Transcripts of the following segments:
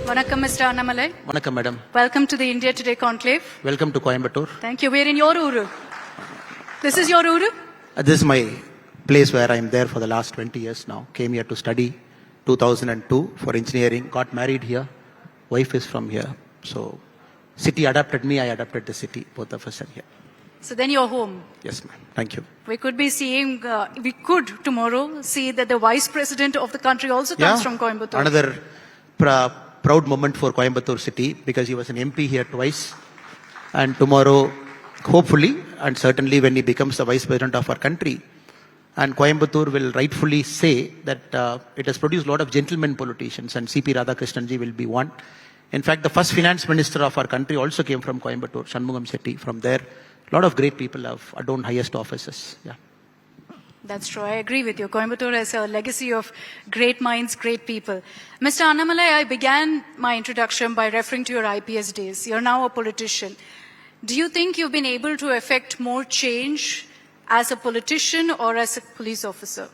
Vanakkam, Mr. Annamalai. Vanakkam, madam. Welcome to the India Today Conclave. Welcome to Coimbatore. Thank you. We're in your uru. This is your uru? This is my place where I'm there for the last 20 years now. Came here to study 2002 for engineering. Got married here. Wife is from here. So, city adopted me. I adopted the city. Both of us are here. So then you're home. Yes, ma'am. Thank you. We could be seeing, we could tomorrow see that the Vice President of the country also comes from Coimbatore. Another proud moment for Coimbatore city because he was an MP here twice. And tomorrow, hopefully, and certainly when he becomes the Vice President of our country, and Coimbatore will rightfully say that it has produced a lot of gentlemen politicians, and C.P. Radhakrishnanji will be one. In fact, the first finance minister of our country also came from Coimbatore, Shanmugam Shetty. From there, a lot of great people have adorned highest offices. Yeah. That's true. I agree with you. Coimbatore has a legacy of great minds, great people. Mr. Annamalai, I began my introduction by referring to your IPS days. You're now a politician. Do you think you've been able to effect more change as a politician or as a police officer?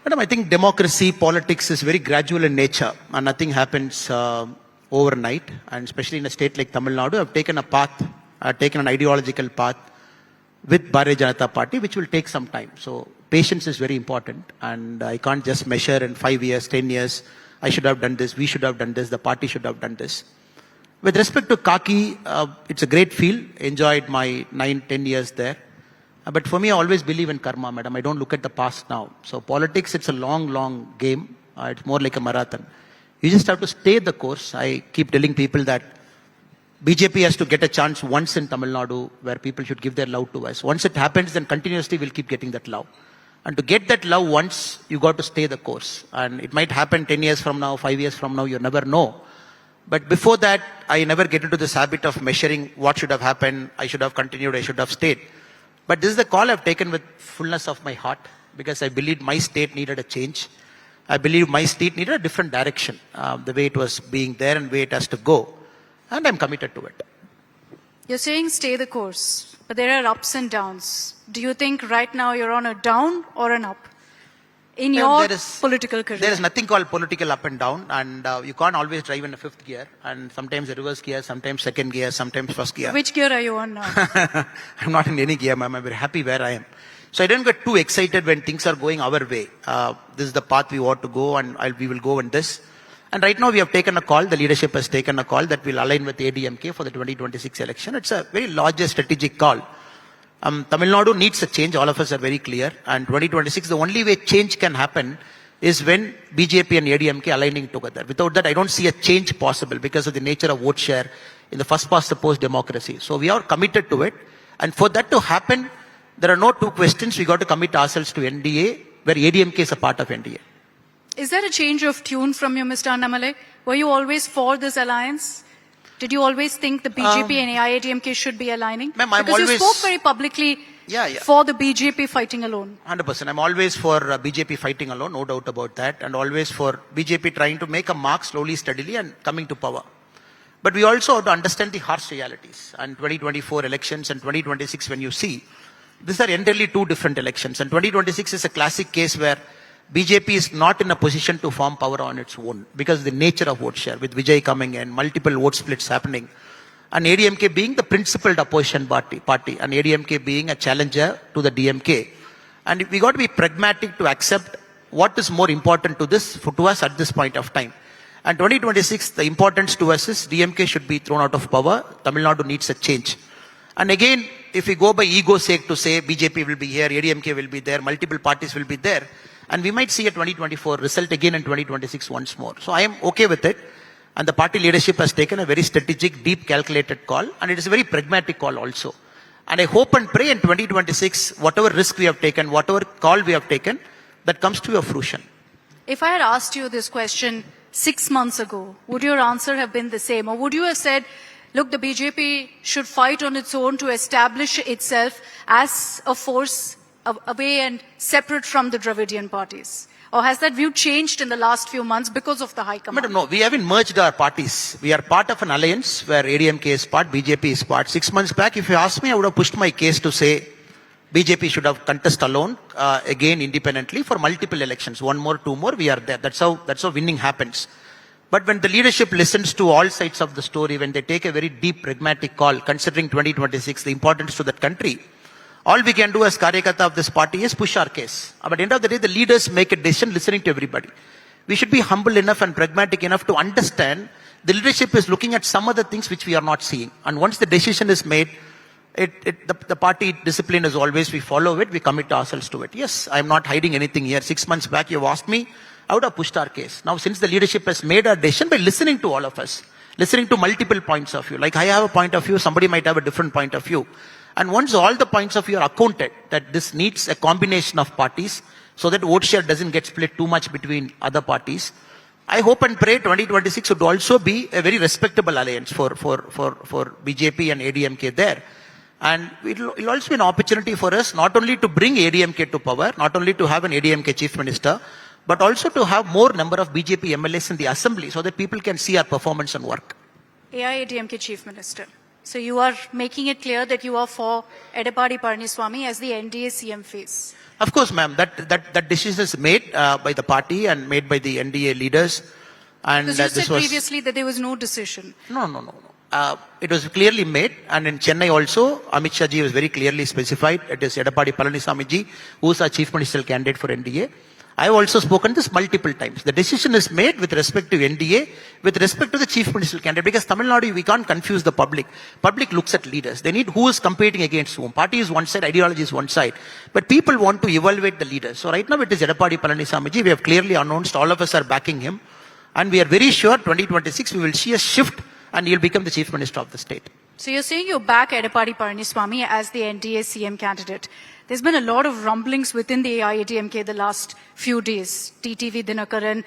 Madam, I think democracy, politics is very gradual in nature and nothing happens overnight. And especially in a state like Tamil Nadu, I've taken a path, I've taken an ideological path with Bharatiya Janata Party, which will take some time. So patience is very important and I can't just measure in 5 years, 10 years, I should have done this, we should have done this, the party should have done this. With respect to Kaki, it's a great field, enjoyed my 9-10 years there. But for me, I always believe in karma, madam. I don't look at the past now. So politics, it's a long, long game. It's more like a marathon. You just have to stay the course. I keep telling people that BJP has to get a chance once in Tamil Nadu where people should give their love to us. Once it happens, then continuously we'll keep getting that love. And to get that love once, you got to stay the course. And it might happen 10 years from now, 5 years from now, you never know. But before that, I never get into this habit of measuring what should have happened, I should have continued, I should have stayed. But this is the call I've taken with fullness of my heart because I believe my state needed a change. I believe my state needed a different direction, the way it was being there and the way it has to go. And I'm committed to it. You're saying stay the course, but there are ups and downs. Do you think right now you're on a down or an up in your political career? There is nothing called political up and down, and you can't always drive in a fifth gear, and sometimes a reverse gear, sometimes second gear, sometimes first gear. Which gear are you on now? I'm not in any gear, ma'am. I'm very happy where I am. So I don't get too excited when things are going our way. This is the path we want to go, and we will go in this. And right now we have taken a call, the leadership has taken a call that will align with ADMK for the 2026 election. It's a very large strategic call. Tamil Nadu needs a change, all of us are very clear. And 2026, the only way change can happen is when BJP and ADMK aligning together. Without that, I don't see a change possible because of the nature of vote share in the first past the post democracy. So we are committed to it. And for that to happen, there are no two questions. We got to commit ourselves to NDA, where ADMK is a part of NDA. Is there a change of tune from you, Mr. Annamalai? Were you always for this alliance? Did you always think the BJP and AIADMK should be aligning? Because you spoke very publicly for the BJP fighting alone. 100%. I'm always for BJP fighting alone, no doubt about that. And always for BJP trying to make a mark slowly, steadily and coming to power. But we also have to understand the harsh realities. And 2024 elections and 2026 when you see, these are entirely two different elections. And 2026 is a classic case where BJP is not in a position to form power on its own because of the nature of vote share, with Vijay coming in, multiple vote splits happening, and ADMK being the principled opposition party, and ADMK being a challenger to the DMK. And we got to be pragmatic to accept what is more important to us at this point of time. And 2026, the importance to us is DMK should be thrown out of power. Tamil Nadu needs a change. And again, if we go by ego's sake to say BJP will be here, ADMK will be there, multiple parties will be there, and we might see a 2024 result again in 2026 once more. So I am okay with it. And the party leadership has taken a very strategic, deep, calculated call. And it is a very pragmatic call also. And I hope and pray in 2026, whatever risk we have taken, whatever call we have taken, that comes to a fruition. If I had asked you this question 6 months ago, would your answer have been the same? Or would you have said, look, the BJP should fight on its own to establish itself as a force away and separate from the Dravidian parties? Or has that view changed in the last few months because of the High Command? No, we haven't merged our parties. We are part of an alliance where ADMK is part, BJP is part. 6 months back, if you asked me, I would have pushed my case to say BJP should have contest alone, again independently for multiple elections. One more, two more, we are there. That's how winning happens. But when the leadership listens to all sides of the story, when they take a very deep pragmatic call, considering 2026, the importance to that country, all we can do as Karyakarta of this party is push our case. But at the end of the day, the leaders make a decision listening to everybody. We should be humble enough and pragmatic enough to understand the leadership is looking at some other things which we are not seeing. And once the decision is made, the party discipline is always we follow it, we commit ourselves to it. Yes, I'm not hiding anything here. 6 months back, you've asked me, I would have pushed our case. Now, since the leadership has made a decision by listening to all of us, listening to multiple points of view, like I have a point of view, somebody might have a different point of view. And once all the points of view are accounted, that this needs a combination of parties so that vote share doesn't get split too much between other parties, I hope and pray 2026 would also be a very respectable alliance for BJP and ADMK there. And it'll also be an opportunity for us not only to bring ADMK to power, not only to have an ADMK chief minister, but also to have more number of BJP MLAs in the assembly so that people can see our performance and work. AIADMK chief minister. So you are making it clear that you are for Edappadi Palaniswami as the NDA CM face. Of course, ma'am. That decision is made by the party and made by the NDA leaders. And because you said previously that there was no decision. No. It was clearly made, and in Chennai also, Amit Shah ji was very clearly specified. It is Edappadi Palaniswami ji who is our chief ministerial candidate for NDA. I have also spoken this multiple times. The decision is made with respect to NDA, with respect to the chief ministerial candidate, because Tamil Nadu, we can't confuse the public. Public looks at leaders. They need who is competing against whom. Party is one side, ideology is one side. But people want to evaluate the leaders. So right now it is Edappadi Palaniswami ji. We have clearly announced, all of us are backing him. And we are very sure 2026 we will see a shift and he will become the chief minister of the state. So you're saying you back Edappadi Palaniswami as the NDA CM candidate. There's been a lot of rumblings within the AIADMK the last few days. TTV Dinakaran,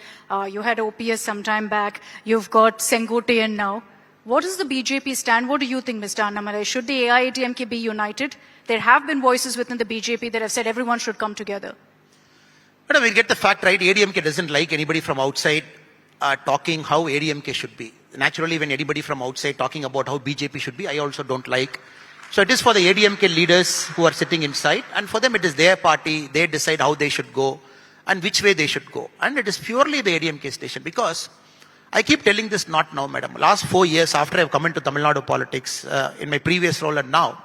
you had OPS some time back, you've got Sengotian now. What is the BJP stand? What do you think, Mr. Annamalai? Should the AIADMK be united? There have been voices within the BJP that have said everyone should come together. But we'll get the fact right. ADMK doesn't like anybody from outside talking how ADMK should be. Naturally, when anybody from outside talking about how BJP should be, I also don't like. So it is for the ADMK leaders who are sitting inside, and for them it is their party. They decide how they should go and which way they should go. And it is purely the ADMK station, because I keep telling this not now, madam. Last 4 years after I've come into Tamil Nadu politics, in my previous role and now,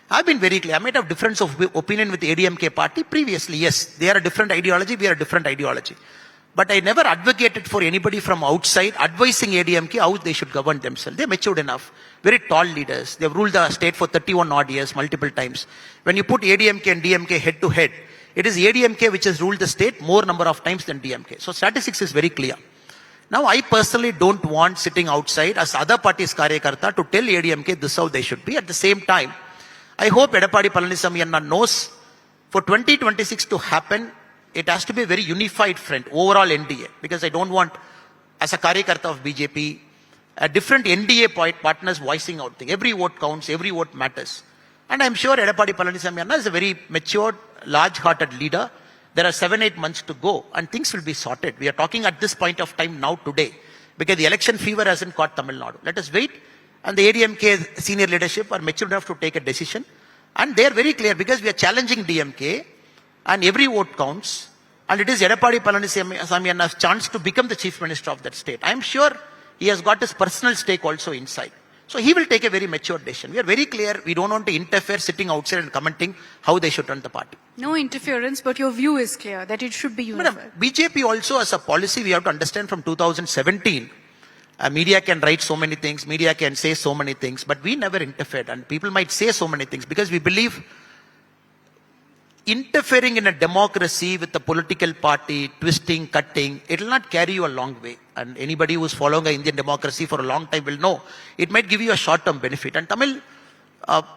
I've been very clear. I might have difference of opinion with the ADMK party previously. Yes, they are a different ideology, we are a different ideology. But I never advocated for anybody from outside advising ADMK how they should govern themselves. They're matured enough. Very tall leaders. They've ruled the state for 31 odd years, multiple times. When you put ADMK and DMK head to head, it is ADMK which has ruled the state more number of times than DMK. So statistics is very clear. Now I personally don't want sitting outside as other parties Karyakarta to tell ADMK this how they should be. At the same time, I hope Edappadi Palaniswami Anna knows for 2026 to happen, it has to be a very unified front, overall NDA, because I don't want, as a Karyakarta of BJP, a different NDA partners voicing out things. Every vote counts, every vote matters. And I'm sure Edappadi Palaniswami Anna is a very matured, large-hearted leader. There are 7-8 months to go, and things will be sorted. We are talking at this point of time now today, because the election fever hasn't caught Tamil Nadu. Let us wait, and the ADMK senior leadership are mature enough to take a decision. And they are very clear, because we are challenging DMK, and every vote counts, and it is Edappadi Palaniswami Anna's chance to become the chief minister of that state. I am sure he has got his personal stake also inside. So he will take a very mature decision. We are very clear, we don't want to interfere sitting outside and commenting how they should run the party. No interference, but your view is clear, that it should be unified. Madam, BJP also as a policy, we have to understand from 2017, media can write so many things, media can say so many things, but we never interfered, and people might say so many things because we believe interfering in a democracy with a political party, twisting, cutting, it will not carry you a long way. And anybody who is following the Indian democracy for a long time will know it might give you a short-term benefit. And Tamil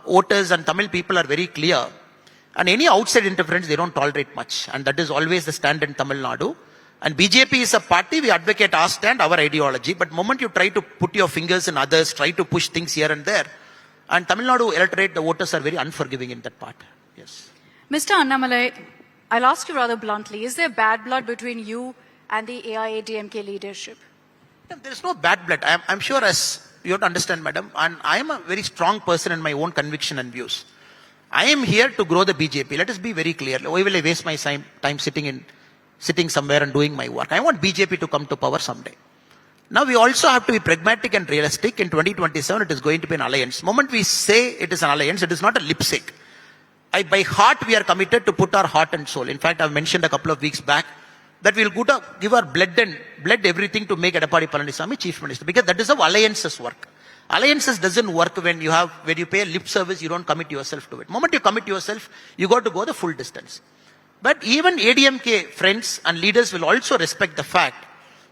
voters and Tamil people are very clear. And any outside interference, they don't tolerate much. And that is always the stand in Tamil Nadu. And BJP is a party, we advocate our stand, our ideology. But the moment you try to put your fingers in others, try to push things here and there, and Tamil Nadu electorate, the voters are very unforgiving in that part. Yes. Mr. Annamalai, I'll ask you rather bluntly, is there bad blood between you and the AIADMK leadership? There is no bad blood. I'm sure, as you have to understand, madam, and I am a very strong person in my own conviction and views. I am here to grow the BJP. Let us be very clear. Why will I waste my time sitting somewhere and doing my work? I want BJP to come to power someday. Now we also have to be pragmatic and realistic. In 2027, it is going to be an alliance. The moment we say it is an alliance, it is not a lipstick. By heart, we are committed to put our heart and soul. In fact, I've mentioned a couple of weeks back that we'll give our blood everything to make Edappadi Palaniswami Chief Minister, because that is how alliances work. Alliances doesn't work when you pay a lip service, you don't commit yourself to it. The moment you commit yourself, you got to go the full distance. But even ADMK friends and leaders will also respect the fact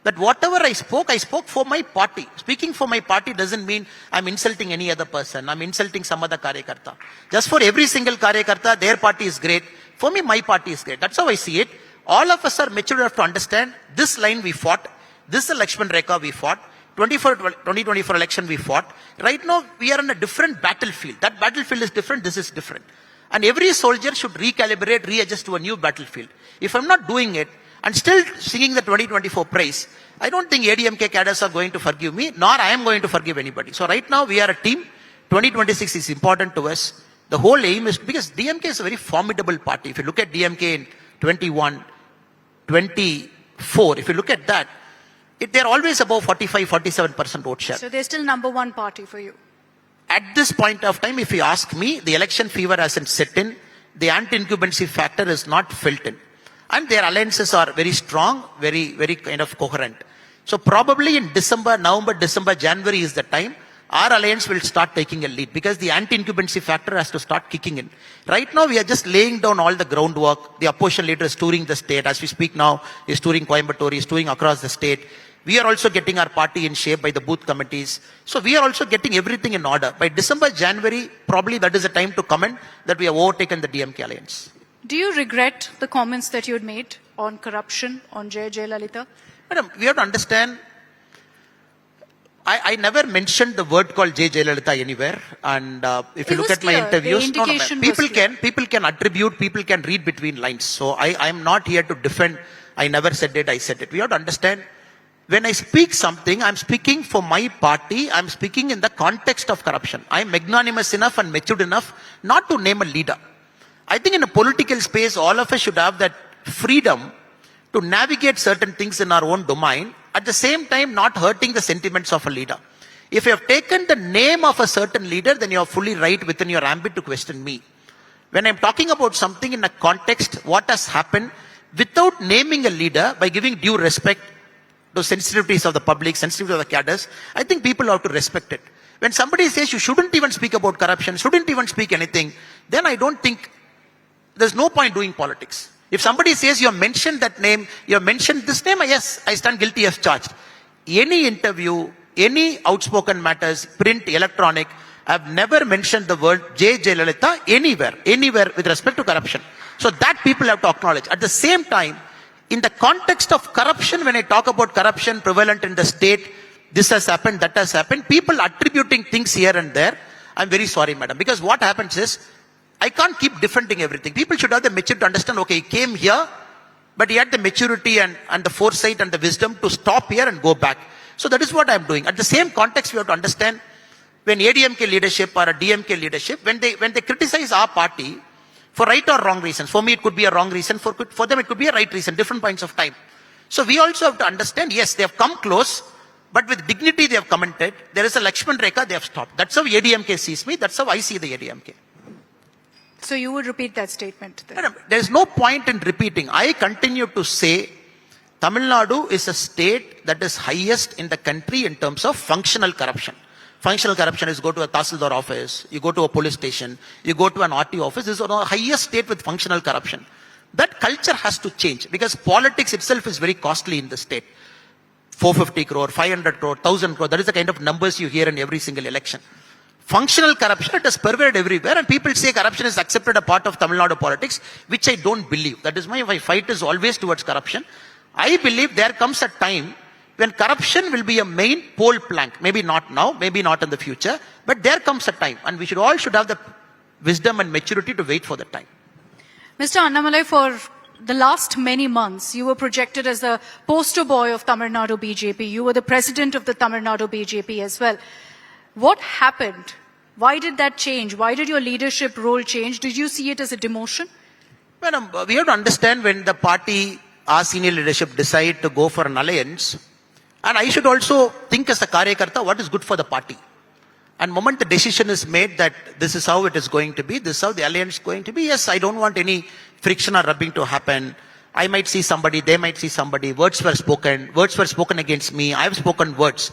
that whatever I spoke for my party. Speaking for my party doesn't mean I'm insulting any other person. I'm insulting some other karyakarta. Just for every single karyakarta, their party is great. For me, my party is great. That's how I see it. All of us are mature enough to understand this line we fought. This Lakshman Rekha we fought. 2024 election we fought. Right now, we are on a different battlefield. That battlefield is different. This is different. And every soldier should recalibrate, readjust to a new battlefield. If I'm not doing it, and still singing the 2024 praise, I don't think ADMK cadres are going to forgive me, nor I am going to forgive anybody. So right now we are a team. 2026 is important to us. The whole aim is, because DMK is a very formidable party. If you look at DMK in 21, 24, if you look at that, they're always above 45, 47% vote share. So they're still number one party for you? At this point of time, if you ask me, the election fever hasn't set in. The anti-incumbency factor is not felt in. And their alliances are very strong, very, very kind of coherent. So probably in November, December, January is the time our alliance will start taking a lead, because the anti-incumbency factor has to start kicking in. Right now, we are just laying down all the groundwork. The opposition leader is touring the state. As we speak now, he's touring Coimbatore, he's touring across the state. We are also getting our party in shape by the booth committees. So we are also getting everything in order. By December, January, probably that is the time to comment that we have overtaken the DMK alliance. Do you regret the comments that you had made on corruption, on Jayalalitha? Madam, we have to understand, I never mentioned the word called Jayalalitha anywhere. And if you look at my interviews, people can attribute, people can read between lines. So I am not here to defend, I never said it, I said it. We have to understand, when I speak something, I'm speaking for my party, I'm speaking in the context of corruption. I'm magnanimous enough and matured enough not to name a leader. I think in a political space, all of us should have that freedom to navigate certain things in our own domain, at the same time not hurting the sentiments of a leader. If you have taken the name of a certain leader, then you are fully right within your ambit to question me. When I'm talking about something in a context, what has happened, without naming a leader, by giving due respect to sensitivities of the public, sensitivities of the cadres, I think people have to respect it. When somebody says you shouldn't even speak about corruption, shouldn't even speak anything, then I don't think there's no point doing politics. If somebody says you have mentioned that name, you have mentioned this name, yes, I stand guilty as charged. Any interview, any outspoken matters, print, electronic, I've never mentioned the word Jayalalitha anywhere with respect to corruption. So that people have to acknowledge. At the same time, in the context of corruption, when I talk about corruption prevalent in the state, this has happened, that has happened, people attributing things here and there, I'm very sorry, madam. Because what happens is, I can't keep defending everything. People should have the maturity to understand, okay, he came here, but he had the maturity and the foresight and the wisdom to stop here and go back. So that is what I'm doing. At the same context, we have to understand, when ADMK leadership or a DMK leadership, when they criticize our party for right or wrong reasons, for me it could be a wrong reason, for them it could be a right reason, different points of time. So we also have to understand, yes, they have come close, but with dignity they have commented. There is a Lakshman Rekha, they have stopped. That's how ADMK sees me, that's how I see the ADMK. So you would repeat that statement then? Madam, there is no point in repeating. I continue to say Tamil Nadu is a state that is highest in the country in terms of functional corruption. Functional corruption is go to a Tahsildar office, you go to a police station, you go to an RT office. This is the highest state with functional corruption. That culture has to change, because politics itself is very costly in the state. 450 crore, 500 crore, 1000 crore, that is the kind of numbers you hear in every single election. Functional corruption, it has pervaded everywhere, and people say corruption is accepted a part of Tamil Nadu politics, which I don't believe. That is why my fight is always towards corruption. I believe there comes a time when corruption will be a main pole plank. Maybe not now, maybe not in the future, but there comes a time, and we should have the wisdom and maturity to wait for the time. Mr. Annamalai, for the last many months, you were projected as the poster boy of Tamil Nadu BJP. You were the president of the Tamil Nadu BJP as well. What happened? Why did that change? Why did your leadership role change? Did you see it as a demotion? Madam, we have to understand, when the party, our senior leadership, decide to go for an alliance, And I should also think as a Karyakarta what is good for the party. And moment the decision is made that this is how it is going to be, this is how the alliance is going to be, yes, I don't want any friction or rubbing to happen. I might see somebody, they might see somebody, words were spoken against me, I have spoken words.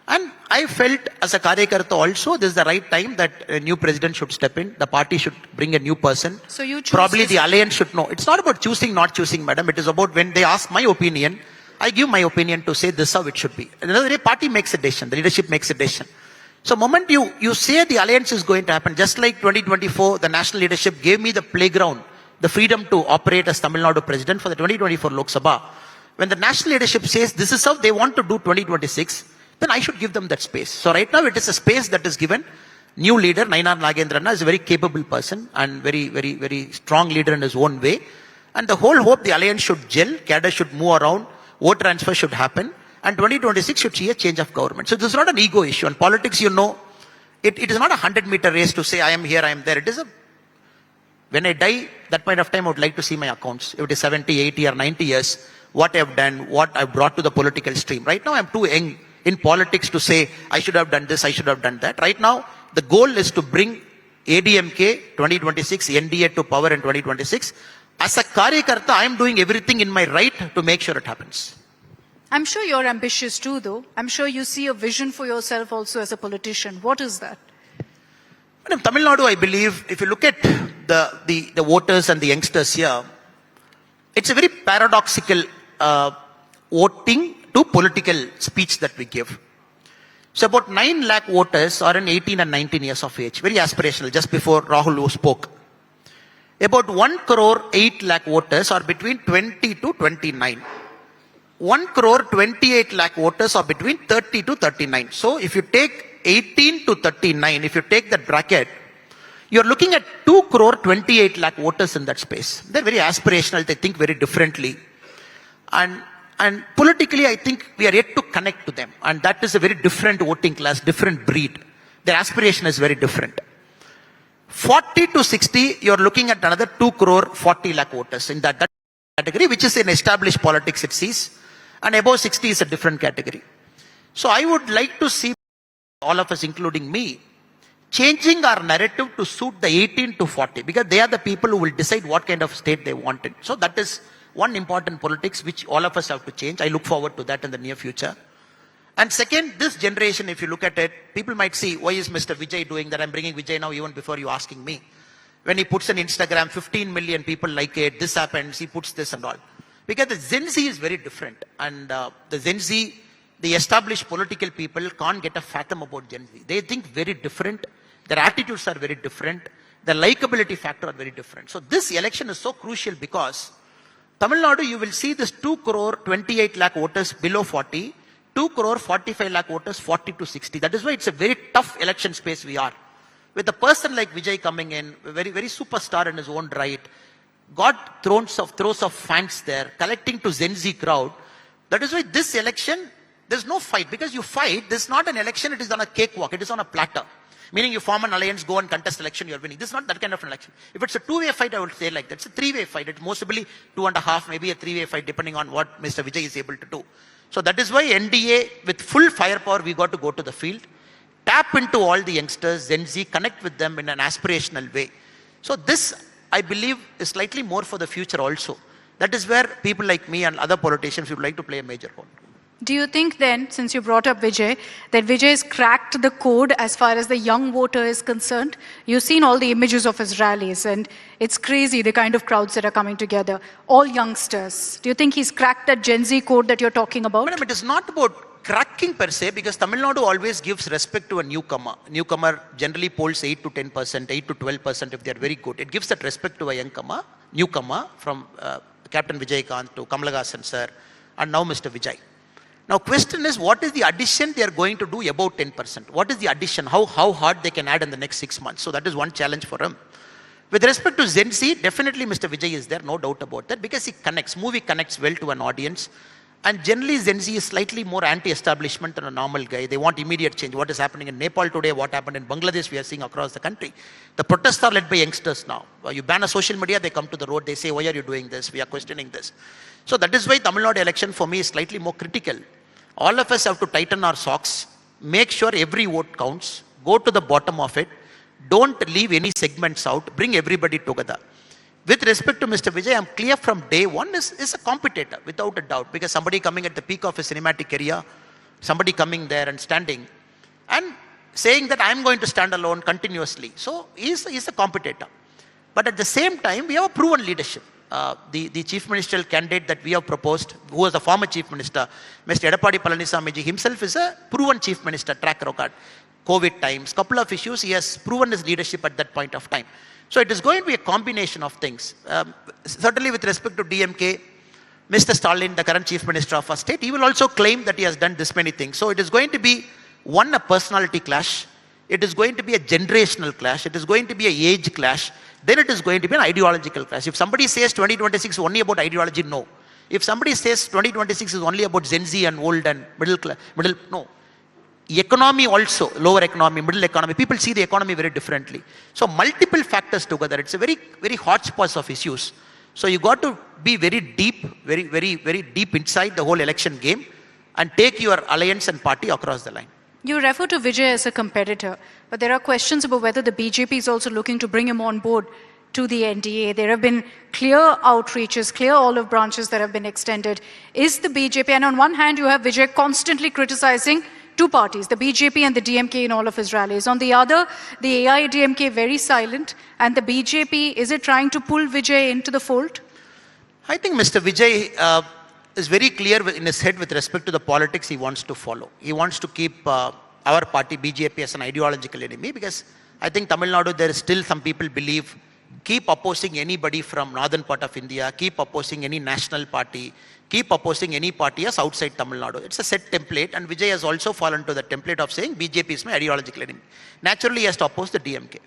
And I felt as a Karyakarta also, this is the right time that a new president should step in, the party should bring a new person. So you choose Probably the alliance should know. It's not about choosing, not choosing, madam. It is about when they ask my opinion, I give my opinion to say this is how it should be. Another day, party makes a decision, the leadership makes a decision. So moment you say the alliance is going to happen, just like 2024, the national leadership gave me the playground, the freedom to operate as Tamil Nadu president for the 2024 Lok Sabha. When the national leadership says this is how they want to do 2026, then I should give them that space. So right now it is a space that is given. New leader, Nainar Nagendrana, is a very capable person and very strong leader in his own way. And the whole hope the alliance should gel, cadre should move around, vote transfer should happen. And 2026 should see a change of government. So this is not an ego issue. In politics, it is not a 100-meter race to say I am here, I am there. It is when I die, that point of time, I would like to see my accounts. If it is 70, 80 or 90 years, what I have done, what I have brought to the political stream. Right now, I am too young in politics to say I should have done this, I should have done that. Right now, the goal is to bring ADMK 2026, NDA to power in 2026. As a Karyakarta, I am doing everything in my right to make sure it happens. I'm sure you're ambitious too, though. I'm sure you see a vision for yourself also as a politician. What is that? In Tamil Nadu, I believe, if you look at the voters and the youngsters here, it's a very paradoxical voting to political speech that we give. So about 9 lakh voters are in 18 and 19 years of age. Very aspirational, just before Rahul spoke. About 1 crore 8 lakh voters are between 20 to 29. 1 crore 28 lakh voters are between 30 to 39. So if you take 18 to 39, if you take that bracket, you're looking at 2 crore 28 lakh voters in that space. They're very aspirational, they think very differently. And politically, I think we are yet to connect to them. And that is a very different voting class, different breed. Their aspiration is very different. 40 to 60, you're looking at another 2 crore 40 lakh voters in that category, which is in established politics it sees. And above 60 is a different category. So I would like to see all of us, including me, changing our narrative to suit the 18 to 40, because they are the people who will decide what kind of state they want it. So that is one important politics which all of us have to change. I look forward to that in the near future. And second, this generation, if you look at it, people might see, why is Mr. Vijay doing that? I'm bringing Vijay now even before you asking me. When he puts on Instagram, 15 million people like it, this happens, he puts this and all. Because the Gen Z is very different. And the Gen Z, the established political people can't get a fathom about Gen Z. They think very different. Their attitudes are very different. The likability factor are very different. So this election is so crucial because Tamil Nadu, you will see this 2 crore 28 lakh voters below 40, 2 crore 45 lakh voters 40 to 60. That is why it's a very tough election space we are. With a person like Vijay coming in, very superstar in his own right, got throws of fans there, collecting to Gen Z crowd. That is why this election, there's no fight. Because you fight, this is not an election, it is on a cakewalk, it is on a platter. Meaning you form an alliance, go and contest election, you're winning. This is not that kind of an election. If it's a two-way fight, I would say like that. It's a three-way fight. It's mostly 2.5, maybe a three-way fight, depending on what Mr. Vijay is able to do. So that is why NDA, with full firepower, we got to go to the field, tap into all the youngsters, Gen Z, connect with them in an aspirational way. So this, I believe, is slightly more for the future also. That is where people like me and other politicians would like to play a major role. Do you think then, since you brought up Vijay, that Vijay has cracked the code as far as the young voter is concerned? You've seen all the images of his rallies, and it's crazy the kind of crowds that are coming together. All youngsters. Do you think he's cracked that Gen Z code that you're talking about? Madam, it is not about cracking per se, because Tamil Nadu always gives respect to a newcomer. Newcomer generally polls 8 to 10%, 8 to 12% if they are very good. It gives that respect to a newcomer from Captain Vijay Kant to Kamal Haasan sir, and now Mr. Vijay. Now question is, what is the addition they are going to do about 10%? What is the addition? How hard they can add in the next 6 months? So that is one challenge for him. With respect to Gen Z, definitely Mr. Vijay is there, no doubt about that, because he connects, movie connects well to an audience. And generally Gen Z is slightly more anti-establishment than a normal guy. They want immediate change. What is happening in Nepal today, what happened in Bangladesh, we are seeing across the country. The protests are led by youngsters now. You ban a social media, they come to the road, they say, why are you doing this? We are questioning this. So that is why Tamil Nadu election for me is slightly more critical. All of us have to tighten our socks, make sure every vote counts, go to the bottom of it, don't leave any segments out, bring everybody together. With respect to Mr. Vijay, I'm clear from day one is a competitor, without a doubt, because somebody coming at the peak of his cinematic career, somebody coming there and standing, and saying that I'm going to stand alone continuously. So he's a competitor. But at the same time, we have a proven leadership. The chief ministerial candidate that we have proposed, who was the former chief minister, Mr. Edappadi Palaniswami himself is a proven chief minister, track record. COVID times, couple of issues, he has proven his leadership at that point of time. So it is going to be a combination of things. Certainly with respect to DMK, Mr. Stalin, the current chief minister of our state, he will also claim that he has done this many things. So it is going to be, one, a personality clash. It is going to be a generational clash. It is going to be an age clash. Then it is going to be an ideological clash. If somebody says 2026 is only about ideology, no. If somebody says 2026 is only about Gen Z and old and middle, no. Economy also, lower economy, middle economy, people see the economy very differently. So multiple factors together, it's a very, very hodgepodge of issues. So you got to be very deep, very deep inside the whole election game and take your alliance and party across the line. You refer to Vijay as a competitor, but there are questions about whether the BJP is also looking to bring him on board to the NDA. There have been clear outreaches, clear olive branches that have been extended. Is the BJP, and on one hand you have Vijay constantly criticizing two parties, the BJP and the DMK in all of his rallies. On the other, the AIADMK very silent, and the BJP, is it trying to pull Vijay into the fold? I think Mr. Vijay is very clear in his head with respect to the politics he wants to follow. He wants to keep our party, BJP, as an ideological enemy, because I think Tamil Nadu, there is still some people believe, keep opposing anybody from northern part of India, keep opposing any national party, keep opposing any party as outside Tamil Nadu. It's a set template, and Vijay has also fallen to the template of saying BJP is my ideological enemy. Naturally, he has to oppose the DMK.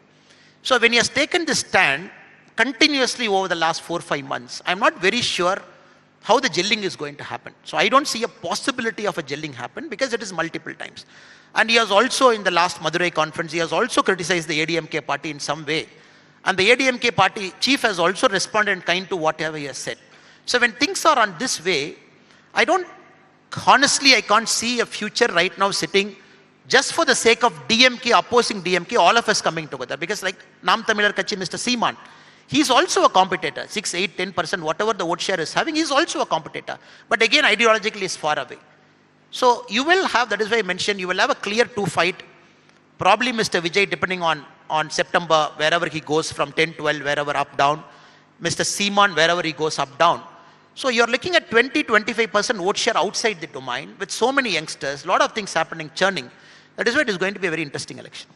So when he has taken this stand continuously over the last 4 or 5 months, I'm not very sure how the gelling is going to happen. So I don't see a possibility of a gelling happen because it is multiple times. And he has also, in the last Madurai conference, he has also criticized the ADMK party in some way. And the ADMK party chief has also responded in kind to whatever he has said. So when things are on this way, I can't see a future right now sitting just for the sake of DMK, opposing DMK, all of us coming together. Because like Nam Tamilar Kachi, Mr. Seeman, he's also a competitor, 6, 8, 10%, whatever the vote share is having, he's also a competitor. But again, ideologically is far away. So you will have, that is why I mentioned, you will have a clear 2 fight. Probably Mr. Vijay, depending on September, wherever he goes from 10, 12, wherever up, down. Mr. Seeman, wherever he goes up, down. So you're looking at 20, 25% vote share outside the domain with so many youngsters, a lot of things happening, churning. That is why it is going to be a very interesting election.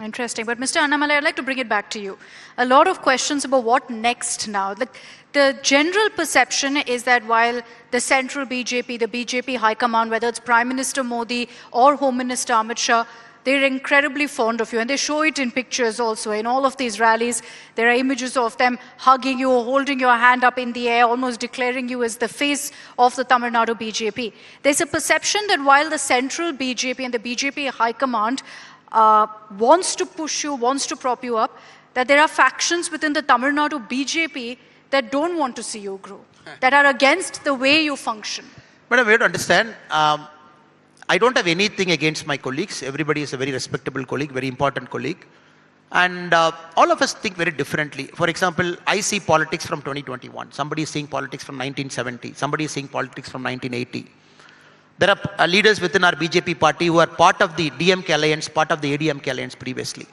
Interesting. But Mr. Annamalai, I'd like to bring it back to you. A lot of questions about what next now. The general perception is that while the central BJP, the BJP High Command, whether it's Prime Minister Modi or Home Minister Amit Shah, they're incredibly fond of you, and they show it in pictures also. In all of these rallies, there are images of them hugging you, holding your hand up in the air, almost declaring you as the face of the Tamil Nadu BJP. There's a perception that while the central BJP and the BJP High Command wants to push you, wants to prop you up, that there are factions within the Tamil Nadu BJP that don't want to see you grow, that are against the way you function. But we have to understand, I don't have anything against my colleagues. Everybody is a very respectable colleague, very important colleague. And all of us think very differently. For example, I see politics from 2021. Somebody is seeing politics from 1970. Somebody is seeing politics from 1980. There are leaders within our BJP party who are part of the DMK alliance, part of the ADMK alliance previously.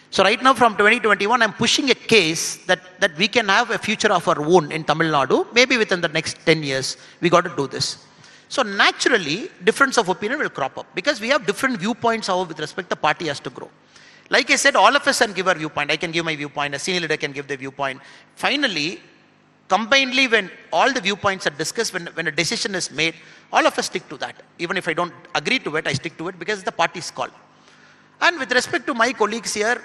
So right now from 2021, I'm pushing a case that we can have a future of our own in Tamil Nadu. Maybe within the next 10 years, we got to do this. So naturally, difference of opinion will crop up because we have different viewpoints how with respect the party has to grow. Like I said, all of us can give our viewpoint. I can give my viewpoint. A senior leader can give their viewpoint. Finally, combinedly, when all the viewpoints are discussed, when a decision is made, all of us stick to that. Even if I don't agree to it, I stick to it because it's the party's call. And with respect to my colleagues here,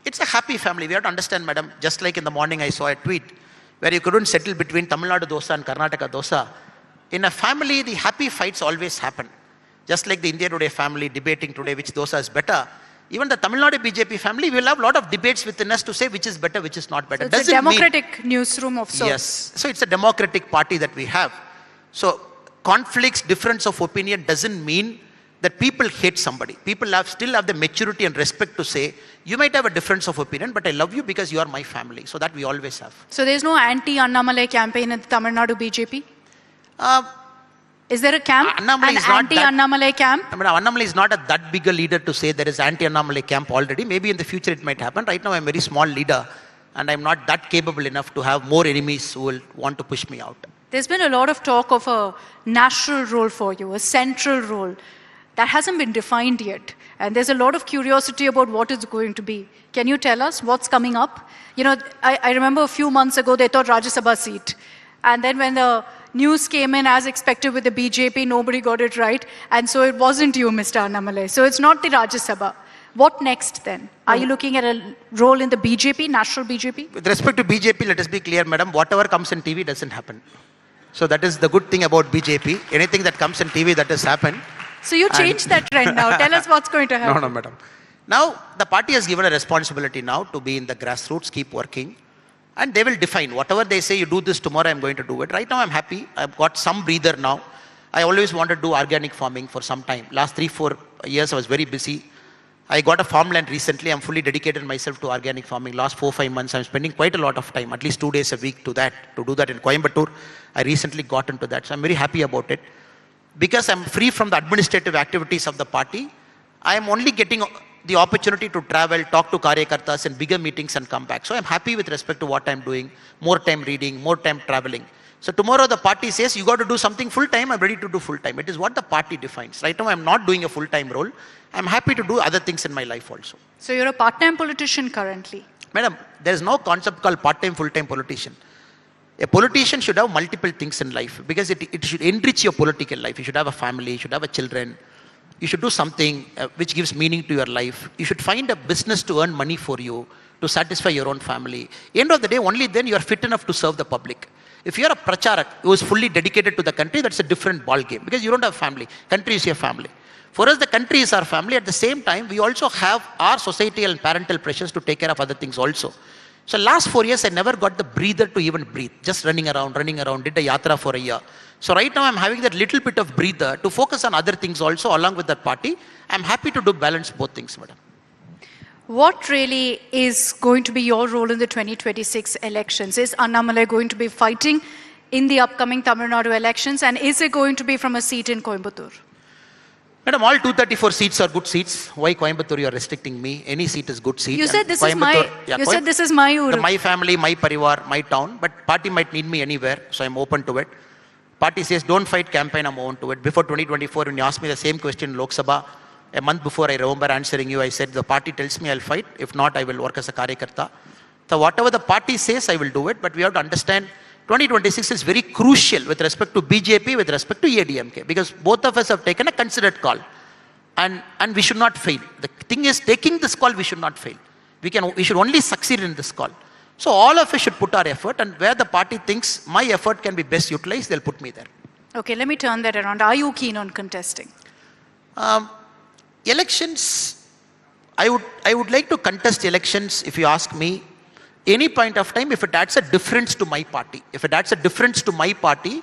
it's a happy family. We have to understand, madam, just like in the morning I saw a tweet where you couldn't settle between Tamil Nadu dosa and Karnataka dosa. In a family, the happy fights always happen. Just like the India Today family debating today which dosa is better. Even the Tamil Nadu BJP family, we will have a lot of debates within us to say which is better, which is not better. So it's a democratic newsroom of sorts. Yes. So it's a democratic party that we have. So conflicts, difference of opinion doesn't mean that people hate somebody. People still have the maturity and respect to say, you might have a difference of opinion, but I love you because you are my family. So that we always have. So there's no anti-Annamalai campaign in the Tamil Nadu BJP? Is there a camp? An anti-Annamalai camp? I mean, Annamalai is not that big a leader to say there is anti-Annamalai camp already. Maybe in the future it might happen. Right now I'm a very small leader and I'm not that capable enough to have more enemies who will want to push me out. There's been a lot of talk of a national role for you, a central role. That hasn't been defined yet. And there's a lot of curiosity about what it's going to be. Can you tell us what's coming up? You know, I remember a few months ago, they thought Rajya Sabha seat. And then when the news came in as expected with the BJP, nobody got it right. And so it wasn't you, Mr. Annamalai. So it's not the Rajya Sabha. What next then? Are you looking at a role in the BJP, national BJP? With respect to BJP, let us be clear, madam, whatever comes in TV doesn't happen. So that is the good thing about BJP. Anything that comes in TV, that has happened. So you changed that trend now. Tell us what's going to happen. No, madam. Now, the party has given a responsibility now to be in the grassroots, keep working. And they will define. Whatever they say, you do this tomorrow, I'm going to do it. Right now, I'm happy. I've got some breather now. I always wanted to do organic farming for some time. Last 3-4 years, I was very busy. I got a farmland recently. I'm fully dedicated myself to organic farming. Last 4-5 months, I'm spending quite a lot of time, at least 2 days a week to do that in Coimbatore. I recently got into that. So I'm very happy about it. Because I'm free from the administrative activities of the party, I am only getting the opportunity to travel, talk to Karyakartas in bigger meetings and come back. So I'm happy with respect to what I'm doing, more time reading, more time traveling. So tomorrow the party says, you got to do something full-time, I'm ready to do full-time. It is what the party defines. Right now I'm not doing a full-time role. I'm happy to do other things in my life also. So you're a part-time politician currently? Madam, there is no concept called part-time, full-time politician. A politician should have multiple things in life because it should enrich your political life. You should have a family, you should have a children. You should do something which gives meaning to your life. You should find a business to earn money for you, to satisfy your own family. End of the day, only then you are fit enough to serve the public. If you are a pracharak who is fully dedicated to the country, that's a different ball game because you don't have family. Country is your family. For us, the country is our family. At the same time, we also have our societal and parental pressures to take care of other things also. So last 4 years, I never got the breather to even breathe. Just running around, did a yatra for a year. So right now, I'm having that little bit of breather to focus on other things also along with that party. I'm happy to do balance both things, madam. What really is going to be your role in the 2026 elections? Is Annamalai going to be fighting in the upcoming Tamil Nadu elections? And is it going to be from a seat in Coimbatore? Madam, all 234 seats are good seats. Why Coimbatore you are restricting me? Any seat is good seat. You said this is my, said this is my ur. My family, my parivar, my town. But party might need me anywhere, so I'm open to it. Party says don't fight campaign, I'm open to it. Before 2024, when you asked me the same question in Lok Sabha, a month before I remember answering you, I said the party tells me I'll fight. If not, I will work as a Karyakarta. So whatever the party says, I will do it. But we have to understand 2026 is very crucial with respect to BJP, with respect to ADMK, because both of us have taken a considered call. And we should not fail. The thing is, taking this call, we should not fail. We should only succeed in this call. So all of us should put our effort, and where the party thinks my effort can be best utilized, they'll put me there. Okay, let me turn that around. Are you keen on contesting? Elections, I would like to contest elections, if you ask me, any point of time, if it adds a difference to my party. If it adds a difference to my party,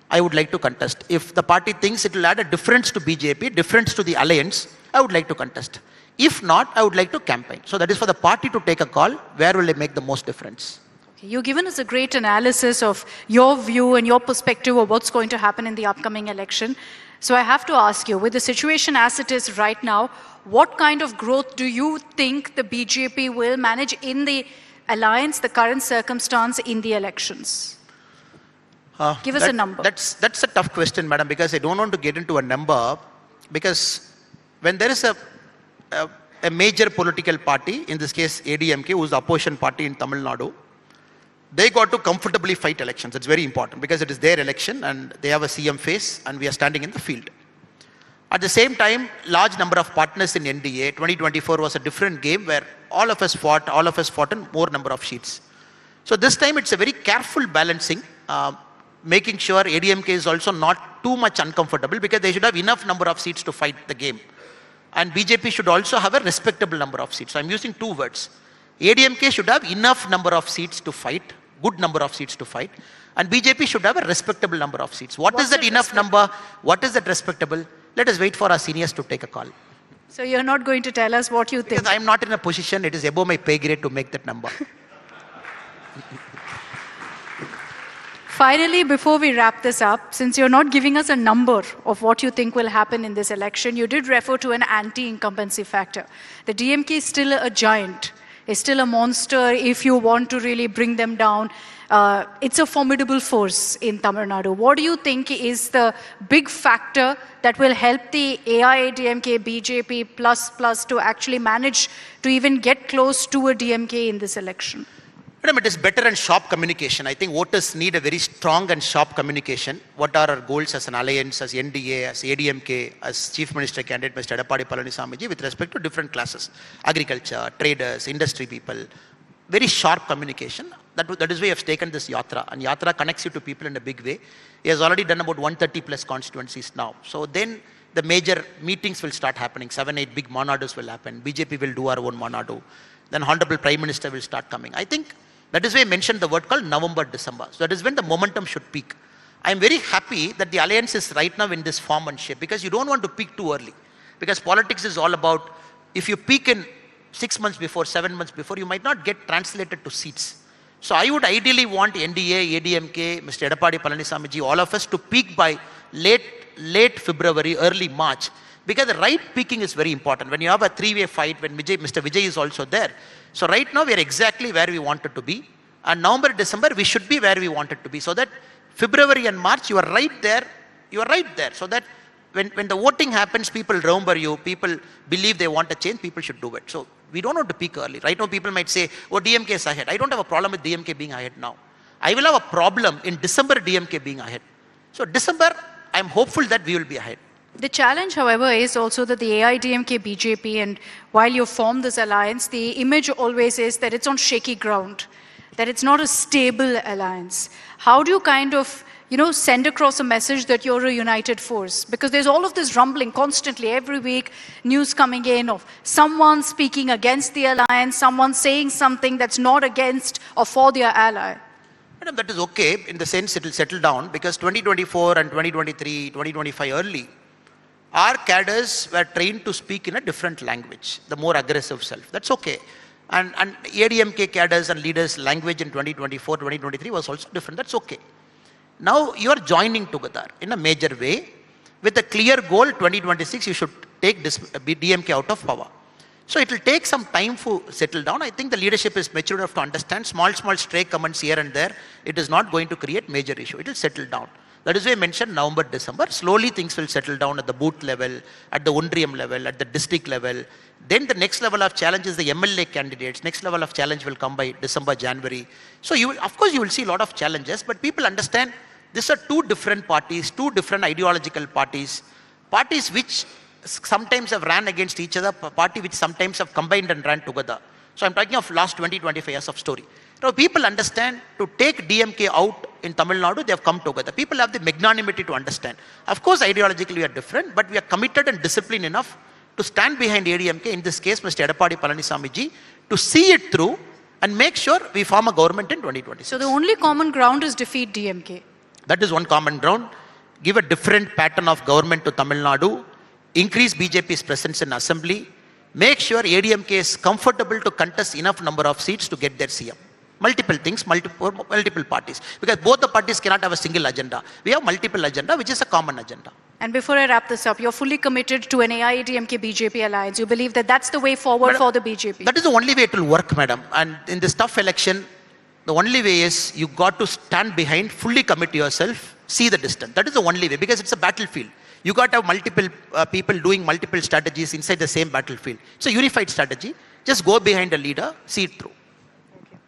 I would like to contest. If the party thinks it will add a difference to BJP, difference to the alliance, I would like to contest. If not, I would like to campaign. So that is for the party to take a call, where will it make the most difference. Okay, you've given us a great analysis of your view and your perspective of what's going to happen in the upcoming election. So I have to ask you, with the situation as it is right now, what kind of growth do you think the BJP will manage in the alliance, the current circumstance in the elections? Give us a number. That's a tough question, madam, because I don't want to get into a number, because when there is a major political party, in this case ADMK, who is the opposition party in Tamil Nadu, they got to comfortably fight elections. It's very important because it is their election and they have a CM face and we are standing in the field. At the same time, large number of partners in NDA, 2024 was a different game where all of us fought in more number of seats. So this time it's a very careful balancing, making sure ADMK is also not too much uncomfortable because they should have enough number of seats to fight the game. And BJP should also have a respectable number of seats. So I'm using two words. ADMK should have enough number of seats to fight, good number of seats to fight. And BJP should have a respectable number of seats. What is that enough number? What is that respectable? Let us wait for our seniors to take a call. So you're not going to tell us what you think? Because I'm not in a position, it is above my pay grade to make that number. Finally, before we wrap this up, since you're not giving us a number of what you think will happen in this election, you did refer to an anti-incumbency factor. The DMK is still a giant, is still a monster if you want to really bring them down. It's a formidable force in Tamil Nadu. What do you think is the big factor that will help the AIADMK, BJP plus to actually manage to even get close to a DMK in this election? Madam, it is better and sharp communication. I think voters need a very strong and sharp communication. What are our goals as an alliance, as NDA, as ADMK, as Chief Minister candidate Mr. Edappadi Palaniswami with respect to different classes, agriculture, traders, industry people. Very sharp communication. That is why I have taken this Yatra. And Yatra connects you to people in a big way. He has already done about 130 plus constituencies now. So then the major meetings will start happening. 7-8 big monadus will happen. BJP will do our own monadu. Then Honorable Prime Minister will start coming. I think that is why I mentioned the word called November, December. So that is when the momentum should peak. I am very happy that the alliance is right now in this form and shape because you don't want to peak too early. Because politics is all about, if you peak in 6 months before, 7 months before, you might not get translated to seats. So I would ideally want NDA, ADMK, Mr. Edappadi Palaniswami, all of us to peak by late February, early March. Because the right peaking is very important. When you have a three-way fight, when Mr. Vijay is also there. So right now we are exactly where we wanted to be. And November, December, we should be where we wanted to be. So that February and March, you are right there. You are right there. So that when the voting happens, people remember you, people believe they want a change, people should do it. So we don't want to peak early. Right now people might say, oh, DMK is ahead. I don't have a problem with DMK being ahead now. I will have a problem in December DMK being ahead. So December, I'm hopeful that we will be ahead. The challenge, however, is also that the AIADMK, BJP, and while you form this alliance, the image always is that it's on shaky ground, that it's not a stable alliance. How do you kind of, send across a message that you're a united force? Because there's all of this rumbling constantly, every week, news coming in of someone speaking against the alliance, someone saying something that's not against or for their ally. Madam, that is okay in the sense it will settle down because 2024 and 2023, 2025 early, our cadres were trained to speak in a different language, the more aggressive self. That's okay. And ADMK cadres and leaders' language in 2024, 2023 was also different. That's okay. Now you are joining together in a major way with a clear goal. 2026, you should take this DMK out of power. So it will take some time to settle down. I think the leadership is mature enough to understand small stray comments here and there. It is not going to create major issue. It will settle down. That is why I mentioned November, December. Slowly things will settle down at the booth level, at the Undriyam level, at the district level. Then the next level of challenge is the MLA candidates. Next level of challenge will come by December, January. So of course you will see a lot of challenges, but people understand these are two different parties, two different ideological parties. Parties which sometimes have ran against each other, party which sometimes have combined and ran together. So I'm talking of last 20-25 years of story. Now people understand to take DMK out in Tamil Nadu, they have come together. People have the magnanimity to understand. Of course, ideologically we are different, but we are committed and disciplined enough to stand behind ADMK, in this case Mr. Edappadi Palaniswami, to see it through and make sure we form a government in 2026. So the only common ground is defeat DMK. That is one common ground. Give a different pattern of government to Tamil Nadu, increase BJP's presence in assembly, make sure ADMK is comfortable to contest enough number of seats to get their CM. Multiple things, multiple parties. Because both the parties cannot have a single agenda. We have multiple agenda, which is a common agenda. And before I wrap this up, you're fully committed to an AIADMK BJP alliance. You believe that that's the way forward for the BJP? That is the only way it will work, madam. And in this tough election, the only way is you got to stand behind, fully commit yourself, see the distance. That is the only way because it's a battlefield. You got to have multiple people doing multiple strategies inside the same battlefield. It's a unified strategy. Just go behind a leader, see it through.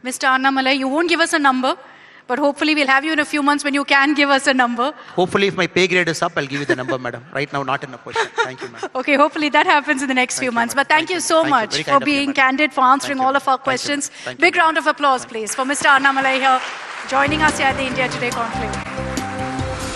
Mr. Annamalai, you won't give us a number, but hopefully we'll have you in a few months when you can give us a number. Hopefully if my pay grade is up, I'll give you the number, madam. Right now, not in a position. Thank you, madam. Okay, hopefully that happens in the next few months. But thank you so much for being candid, for answering all of our questions. Big round of applause, please, for Mr. Annamalai here, joining us here at the India Today Conclave.